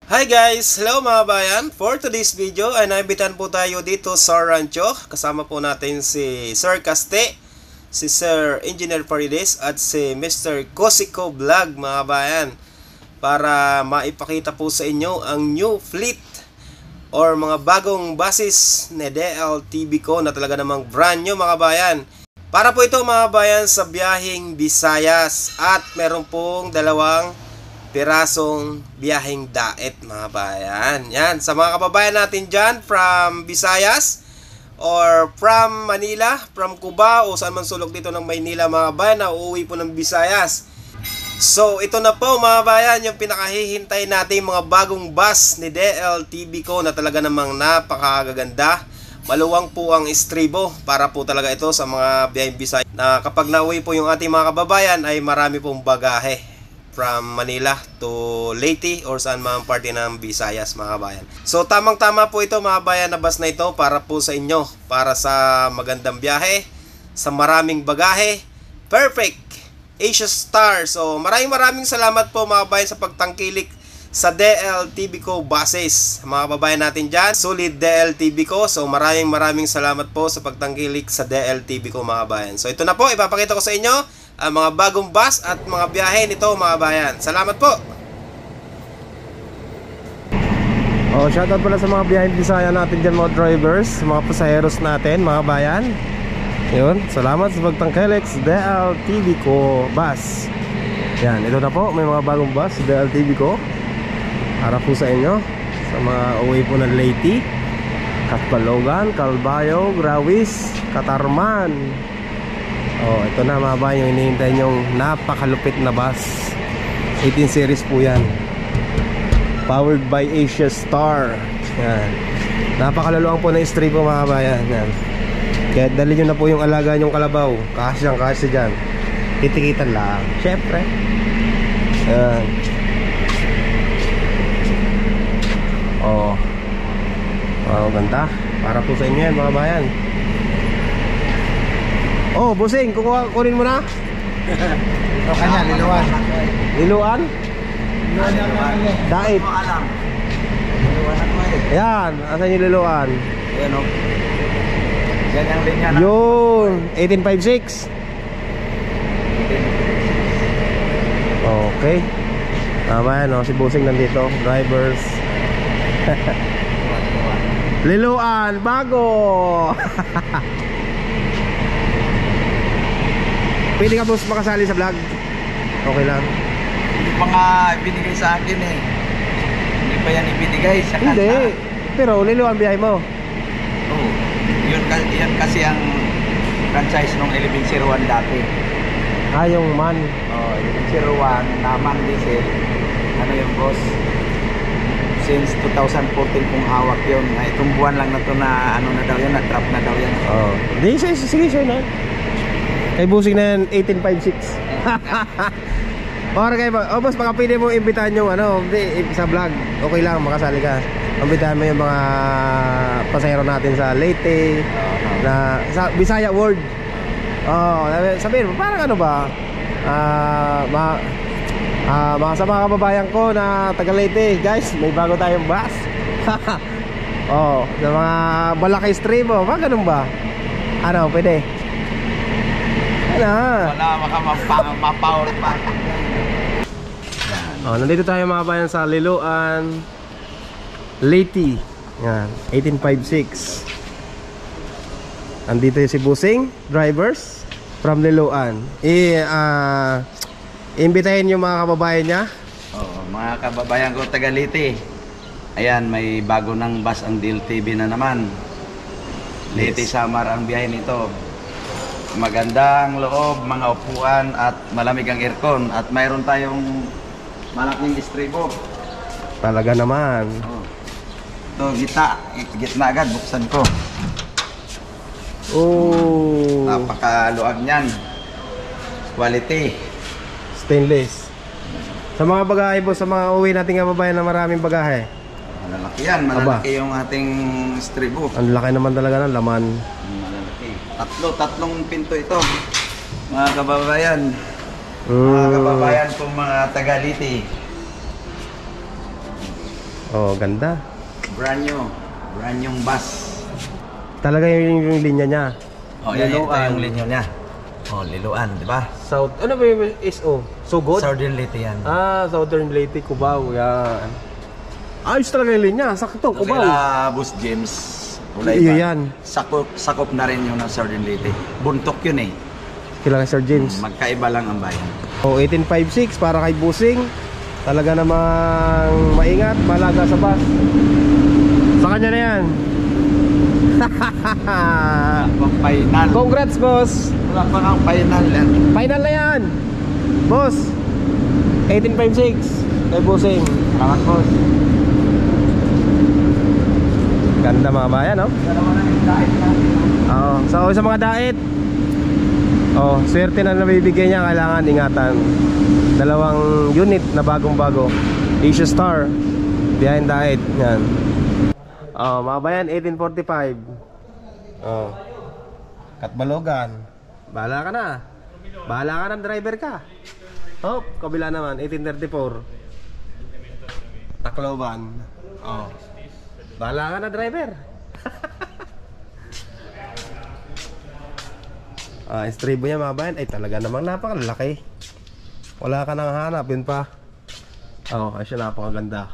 Hi guys! Hello mga bayan! For today's video ay naibitan po tayo dito sa Rancho. Kasama po natin si Sir Caste, si Sir Engineer Farides at si Mr. Cosico Vlog mga bayan, para maipakita po sa inyo ang new fleet or mga bagong basis ni DLTV ko na talaga namang brand new mga bayan. Para po ito mga bayan sa biyaheng Visayas at meron pong dalawang pirasong biyaheng daet mga bayan. Yan, sa mga kababayan natin dyan from Visayas or from Manila, from Cubao o saan man sulok dito ng Maynila mga bayan na uuwi po ng Visayas. So ito na po mga bayan yung pinakahihintay natin mga bagong bus ni DLTV ko na talaga namang napakagaganda. Maluwang po ang estribo para po talaga ito sa mga biyaheng Visayas na kapag nauwi po yung ating mga kababayan ay marami pong bagahe from Manila to Leyte or saan mang parte ng Visayas mga bayan. So tamang-tama po ito mga bayan na bus na ito para po sa inyo, para sa magandang biyahe, sa maraming bagahe, perfect Asia Star. So maraming salamat po mga bayan sa pagtangkilik sa DLTV ko buses. Mga kababayan natin dyan, solid DLTV ko. So maraming salamat po sa pagtangkilik sa DLTV ko mga bayan. So ito na po, ipapakita ko sa inyo ang mga bagong bus at mga biyahe nito mga bayan. Salamat po! Shoutout pala sa mga biyaheng Bisaya natin dyan mga drivers, mga pasaheros natin mga bayan. Yun, salamat sa pagtangkilik sa DLTV ko bus. Yan, ito na po, may mga bagong bus sa DLTV ko para po sa inyo, sa mga uwi po ng Leyte, Catbalogan, Calbayo, Grawis, Catarman. Ito na mga bayan yung hinihintay nyong napakalupit na bus. 18 series po yan, powered by Asia Star. Yan, napakalalawang po na estribo mga bayan. Yan, kaya dali nyo na po yung alaga nyong kalabaw. Kasyang kasya dyan, titikitan lang syempre. Yan. Ganda para po sa inyo yan mga bayan. Busing, kunin mo na. Ito kanya, liluan. Liluan? Dait. Yan, asan yung liluan? Ayan o. Yan yung linya na. Yun, 1856. Okay. Tama yan, si Busing nandito. Drivers. Liluan, bago. Pwede ka boss makasali sa vlog? Okay lang. Hindi pa nga ibinigay sa akin eh. Hindi pa yan ibinigay sa kanta. Hindi, pero liluan biyahe mo. Oo. Yan kasi ang franchise nung 1101 dati. Yung man. 1101 na man diesel. Ano yung boss? Since 2014 kung hawak yun. Itong buwan lang na to na ano na daw yan, na-drop na daw yan. Di, sige sir na. Kay Busing na yan, 1856. Okay, boss, baka pwede mo imbitahan yung sa vlog. Okay lang, makasali ka. Imbitahan mo yung mga pasahero natin sa Leyte, sa Bisaya World. Sabihin mo, parang ano ba? Mga sa mga kababayan ko na taga Leyte, guys, may bago tayong bus. Sa mga Balakay Stream, mga ganun ba? Pwede? Wala maka-power pa. Nandito tayo mga bayan sa Liluan, Leyte. Yan, 1856. Andito yung si Busing, drivers from Liluan. Imbitahin yung mga kababayan niya. Mga kababayan ko taga Leyte. Ayan, may bago ng bus ang DLTV na naman. Leyte Samar ang biyahe nito. Magandang loob, mga upuan at malamig ang aircon. At mayroon tayong malaking estribo. Talaga naman. Ito, gitna agad, buksan ko. Napakaluag niyan. Quality. Stainless. Sa mga bagahe po, sa mga uwi nating kababayan na maraming bagahe. Malalaki yan, malalaki yung ating estribo. Ang laki naman talaga ng laman. Malalaki. Tatlong pinto ito. Mga kababayan. Mga kababayan kong mga taga Leyte. Oh, ganda. Brand new bus. Talaga yung linya niya. Oh, yan, ito yung linya niya. Oh, Liloan, di ba? South, ano ba yung SO? Sugod? Southern Leyte yan. Southern Leyte, Cubao, yan. Ayos talaga yung linya, sakto, Cubao. Kila Boss James, Iyo yan. sakop na rin yung ng Southern Leyte. Buntok yun eh. Kila kay Sir James. Magkaiba lang ang bayan. O, 1856 para kay Busing. Talaga namang maingat, malaga sa bus. Sa kanya na yan. Pang final. Congrats, boss. Wala pa nga ang final yan. Final na yan. Boss, 1856 kay Busing. Salamat, boss. Ganda mga bayan, no? Dalawa na yung diet natin. Oo. So sa mga diet, swerte na nabibigay niya, kailangan ingatan. Dalawang unit na bagong-bago. Asia Star, behind diet. Yan. Mga bayan, 1845. Katbalogan. Bahala ka na. Bahala ka ng driver ka. Kabila naman, 1834. Tacloban. Bahala ka na, driver. Estribo niya mga bayan. Ay, talaga namang napakalaki. Wala ka nang hanapin pa. Kasi napakaganda.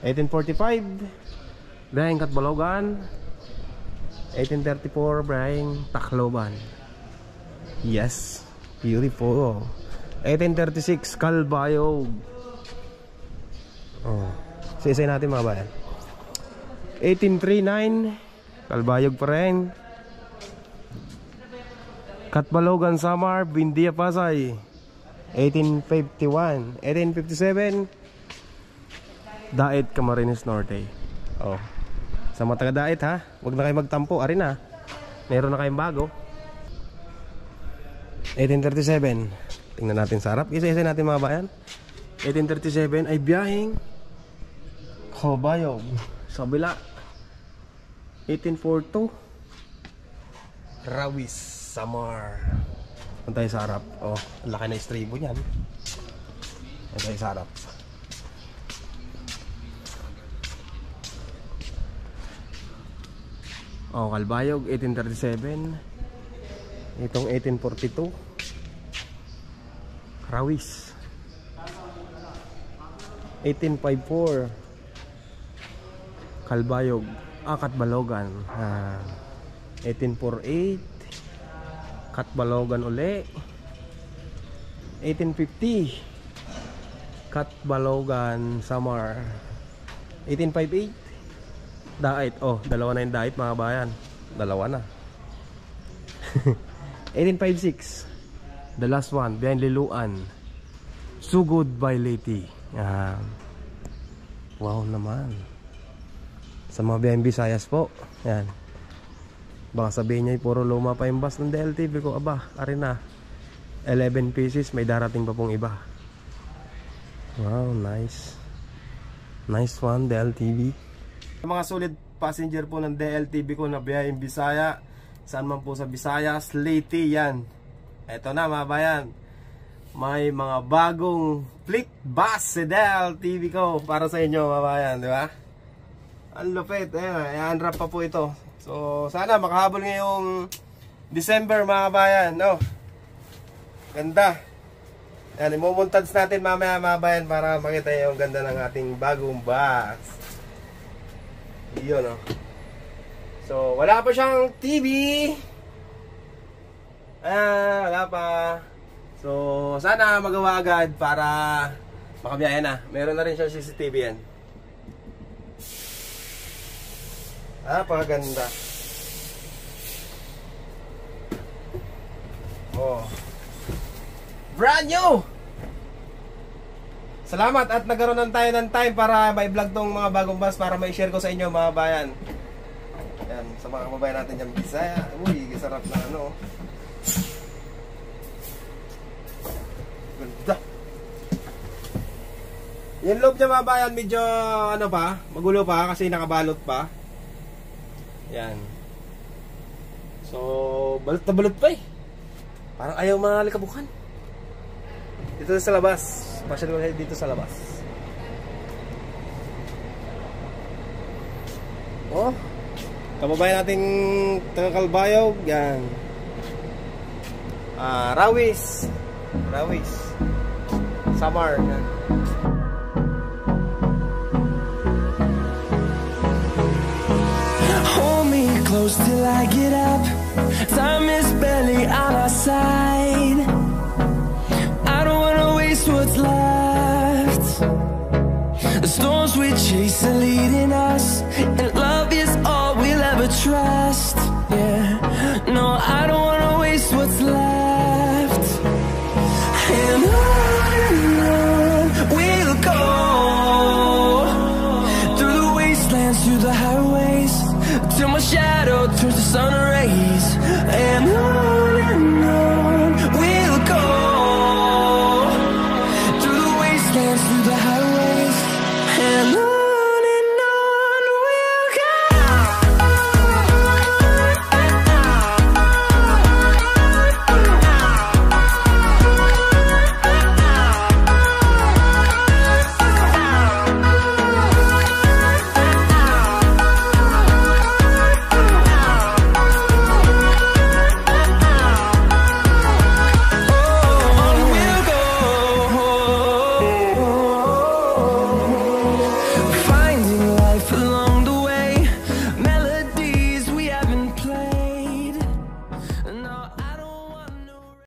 1845 Brahing Katbalogan. 1834 Brahing Tacloban. Yes, beautiful. 1836 Calbayog. Isa-isa natin mga bayan. 1839 Calbayog pa rin. Katbalogan Samar, Bindia Pasay. 1851 1857 Daet Camarines Norte. Sa mga taga Daet ha, huwag na kayo magtampo. Ari na, meron na kayong bago. 1837 tingnan natin sa harap. Isa-isa natin mga bayan. 1837 ay biyaheng Calbayog sa kabila. 1842 Rawis Samar. Punta tayo sa harap. Ang laki na estribo niyan. Punta tayo sa harap. Calbayog 1837. Itong 1842 Rawis. 1854 Calbayog, Katbalogan. 1848 Katbalogan uli. 1850 Katbalogan Samar. 1858 Daet. Dalawa na yung Daet mga bayan. Dalawa na. 1856 the last one behind Liloan, Sugod by Leyte. Wow naman. Sa mga behind Visayas po. Yan. Baka sabihin niya puro luma pa yung bus ng DLTV ko. Ari na 11 pieces, may darating pa pong iba. Wow, nice. Nice one DLTV. Mga solid passenger po ng DLTV ko na behind Visaya, saan man po sa Visayas, Leyte yan. Eto na mga bayan, may mga bagong fleet bus si DLTV ko para sa inyo mga bayan, di ba? Ang lupit, i-unwrap pa po ito. So sana makahabol ngayong December mga bayan. Ganda. Yan, imumontage natin mamaya mga bayan para makita yung ganda ng ating bagong bus. Yun, So wala pa siyang TV. Wala pa. So sana magawa agad para makabiyahe na. Meron na rin siyang CCTV yan. Napakaganda. Brand new! Salamat at nagkaroon tayo ng time para may-vlog tong mga bagong bus para may-share ko sa inyo mga bayan. Yan, sa mga kababayan natin dyan Bisaya. Uy, sarap na Ganda. Yung loob niya mga bayan, medyo magulo pa kasi nakabalot pa. Yan. So, balot na balot pa eh. Parang ayaw malikabukan. Dito sa labas. Pasyal ko dito sa labas. Oh. Kababayan nating taga Calbayog. Yan. Rawis. Rawis. Samar. Yan. Hold me close till I get up. Time is barely on our side. I don't wanna waste what's left. The storms we chase are leading us, and love is all we'll ever trust. Yeah, no, I don't wanna waste what's left.